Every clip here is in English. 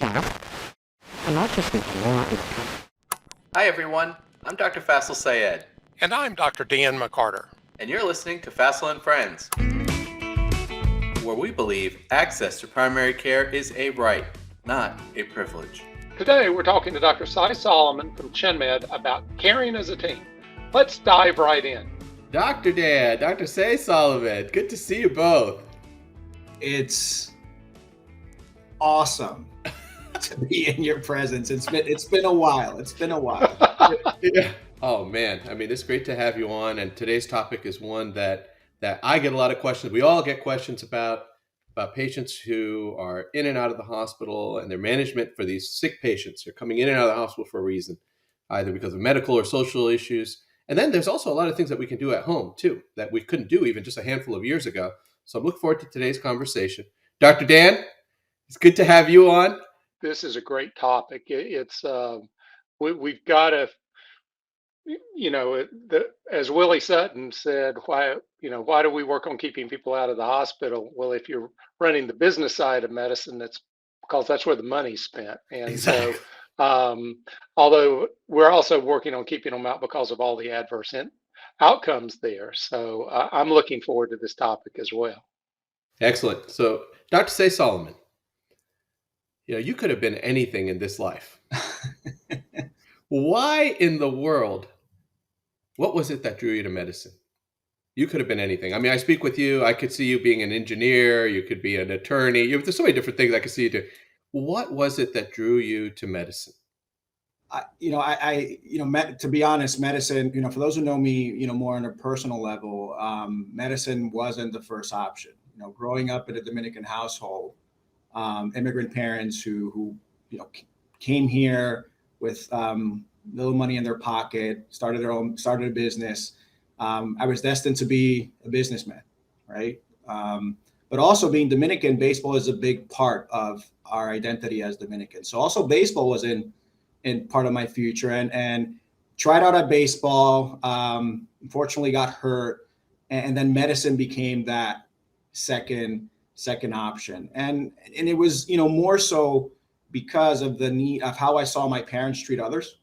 Hi everyone, I'm Dr. Faisel Sayed, And I'm Dr. Dan McCarter. and you're listening to Faisel and Friends, where we believe access to primary care is a right, not a privilege. Today we're talking to Dr. Salomon from ChenMed about caring as a team. Let's dive right in. Dr. Dan, Dr. Salomon, good to see you both. It's awesome to be in your presence. It's been a while. Yeah. Oh man, I mean, it's great to have you on, and today's topic is one that I get a lot of questions. We all get questions about patients who are in and out of the hospital and their management for these sick patients who are coming in and out of the hospital for a reason, either because of medical or social issues. And then there's also a lot of things that we can do at home too that we couldn't do even just a handful of years ago. So I'm looking forward to today's conversation. Dr. Dan, it's good to have you on. This is a great topic. We've got to, as Willie Sutton said, why do we work on keeping people out of the hospital? Well, if you're running the business side of medicine, that's because that's where the money's spent. And Exactly. although we're also working on keeping them out because of all the adverse outcomes there. So I'm looking forward to this topic as well. Excellent. So, Dr. Say Solomon, you could have been anything in this life. Why in the world? What was it that drew you to medicine? You could have been anything. I mean, I speak with you. I could see you being an engineer. You could be an attorney. There's so many different things I could see you do. What was it that drew you to medicine? To be honest, medicine, for those who know me, more on a personal level, medicine wasn't the first option. Growing up in a Dominican household, immigrant parents who came here with little money in their pocket, started a business. I was destined to be a businessman, right? But also being Dominican, baseball is a big part of our identity as Dominicans. So also baseball was in part of my future, and tried out at baseball. Unfortunately, got hurt, and then medicine became that second option, and it was more so because of the need of how I saw my parents treat others,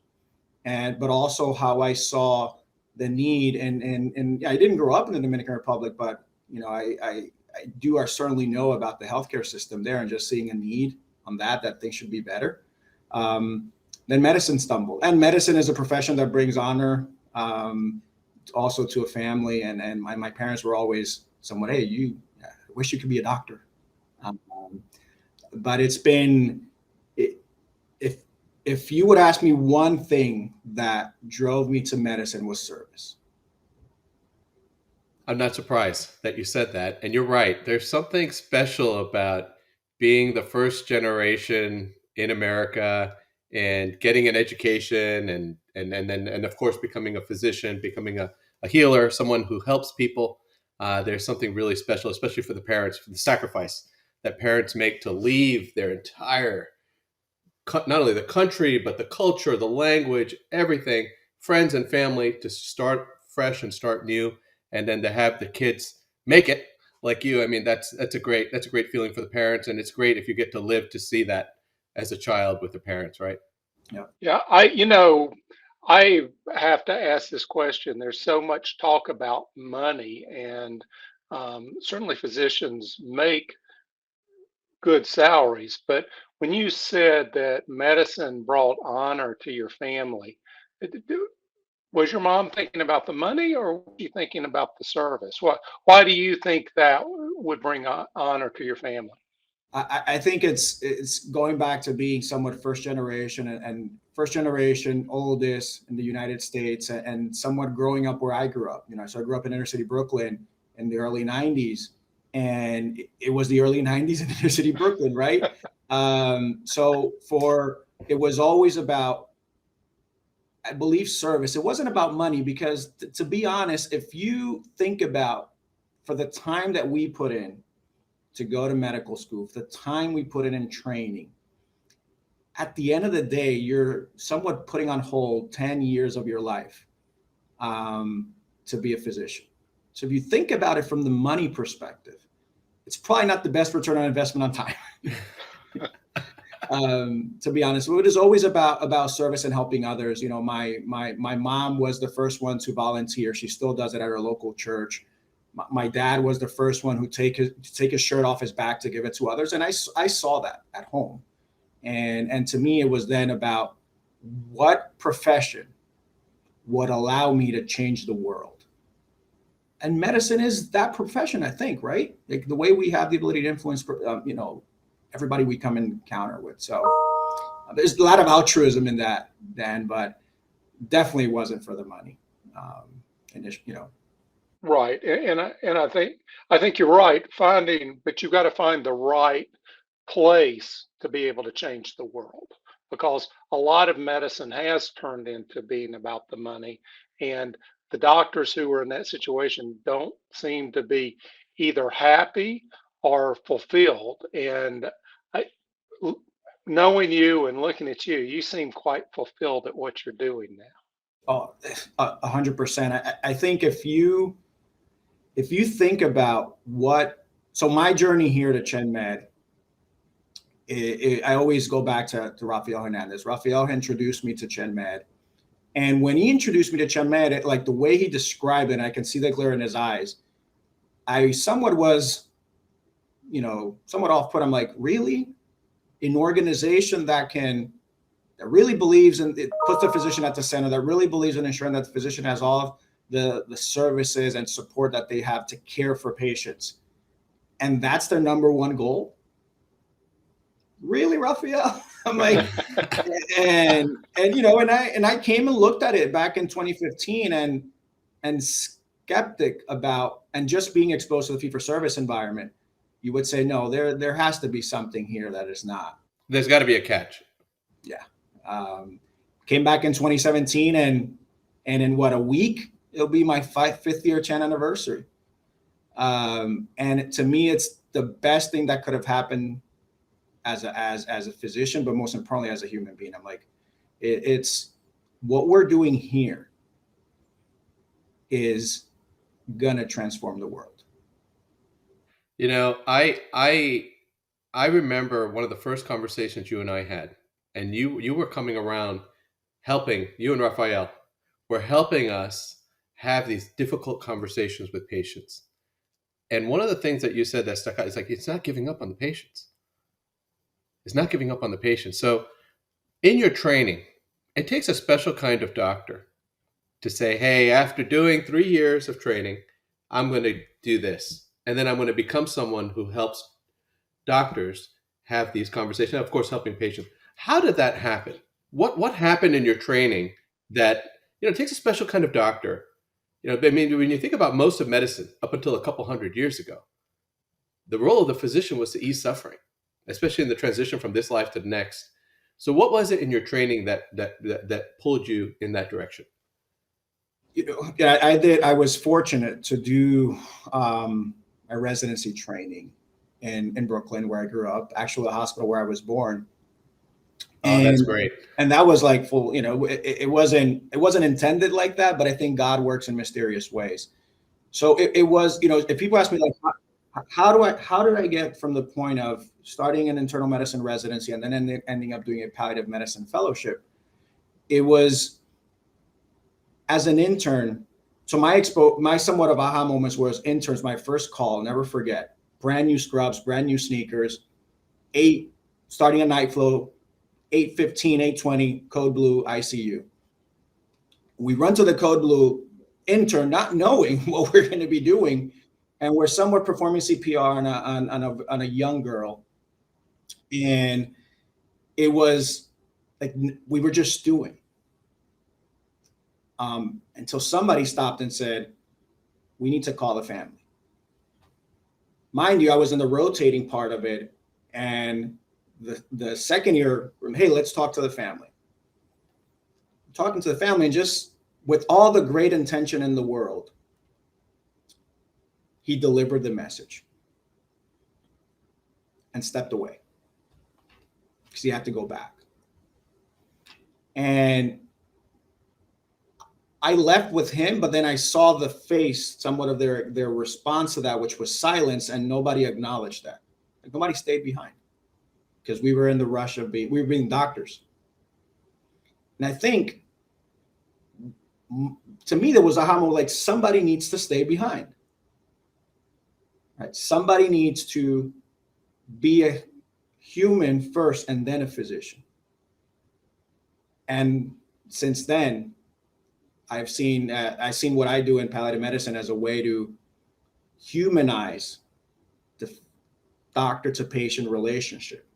but also how I saw the need, and I didn't grow up in the Dominican Republic, but I do certainly know about the healthcare system there, and just seeing a need on that things should be better. Then medicine stumbled, and medicine is a profession that brings honor, also to a family, and my parents were always somewhat, hey, I wish you could be a doctor. But it's been, if you would ask me one thing that drove me to medicine, was service. I'm not surprised that you said that. And you're right. There's something special about being the first generation in America and getting an education and of course becoming a physician, becoming a healer, someone who helps people. There's something really special, especially for the parents, for the sacrifice that parents make to leave their entire, not only the country, but the culture, the language, everything, friends and family, to start fresh and start new, and then to have the kids make it like you. I mean, that's a great feeling for the parents, and it's great if you get to live to see that as a child with the parents, right? Yeah, I have to ask this question. There's so much talk about money, and certainly physicians make good salaries. But when you said that medicine brought honor to your family, was your mom thinking about the money, or was she thinking about the service? Why do you think that would bring honor to your family? I think it's going back to being somewhat first generation, and first generation oldest in the United States, and somewhat growing up where I grew up. So I grew up in inner city Brooklyn in the early '90s, and it was the early '90s in inner city Brooklyn, right? So it was always about, I believe, service. It wasn't about money, because to be honest, if you think about, for the time that we put in to go to medical school, the time we put in training, at the end of the day, you're somewhat putting on hold 10 years of your life to be a physician. So if you think about it from the money perspective, it's probably not the best return on investment on time. To be honest, it is always about service and helping others. You know, my mom was the first one to volunteer. She still does it at her local church. My dad was the first one who take his shirt off his back to give it to others, and I saw that at home. And to me, it was then about what profession would allow me to change the world. And medicine is that profession, I think, right? Like the way we have the ability to influence, everybody we come in encounter with. So there's a lot of altruism in that, Dan, but definitely wasn't for the money. Right. And I think you're right. But you've got to find the right place to be able to change the world, because a lot of medicine has turned into being about the money, and the doctors who are in that situation don't seem to be either happy or fulfilled. And I, knowing you and looking at you, you seem quite fulfilled at what you're doing now. Oh, 100%. I think if you think about so my journey here to ChenMed, I always go back to Rafael Hernandez. Rafael introduced me to ChenMed. And when he introduced me to ChenMed, like the way he described it, I can see the glare in his eyes. I somewhat was, somewhat off put. I'm like, really? An organization that really believes in it, puts the physician at the center, that really believes in ensuring that the physician has all of the services and support that they have to care for patients. And that's their number one goal. Really, Rafael? I'm like, and I came and looked at it back in 2015 and skeptic about, and just being exposed to the fee-for-service environment, you would say, no, there has to be something here that is not. There's got to be a catch. Yeah. Came back in 2017, and in a week, it'll be my fifth year Chen anniversary. And to me, it's the best thing that could have happened as a physician, but most importantly, as a human being. I'm like, it's what we're doing here is gonna transform the world. I remember one of the first conversations you and I had, and you were coming around helping, you and Rafael were helping us have these difficult conversations with patients. And one of the things that you said that stuck out is like, it's not giving up on the patients. It's not giving up on the patients. So in your training, it takes a special kind of doctor to say, hey, after doing 3 years of training, I'm going to do this. And then I'm going to become someone who helps doctors have these conversations, of course, helping patients. How did that happen? What happened in your training that, it takes a special kind of doctor? I mean, when you think about most of medicine up until a couple hundred years ago, the role of the physician was to ease suffering, especially in the transition from this life to the next. So what was it in your training that pulled you in that direction? I was fortunate to do my residency training in Brooklyn, where I grew up, actually the hospital where I was born. Oh, that's great. And that was like full, it wasn't intended like that, but I think God works in mysterious ways. So it was, if people ask me like, how did I get from the point of starting an internal medicine residency and then ending up doing a palliative medicine fellowship? It was as an intern. So my somewhat of aha moments was interns. My first call, never forget, brand new scrubs, brand new sneakers, starting a night flow, 8:15, 8:20, code blue, ICU. We run to the code blue intern, not knowing what we're going to be doing, and we're somewhat performing CPR on a young girl, and it was like we were just stewing until somebody stopped and said, "We need to call the family." Mind you, I was in the rotating part of it, and the second year, hey, let's talk to the family. Talking to the family, and just with all the great intention in the world, he delivered the message and stepped away because he had to go back. And I left with him, but then I saw the face, somewhat of their response to that, which was silence, and nobody acknowledged that. Like, nobody stayed behind. because we were in the rush of we were being doctors. And I think, to me, there was a moment like somebody needs to stay behind. Right? Somebody needs to be a human first and then a physician. And since then, I've seen what I do in palliative medicine as a way to humanize the doctor to patient relationship.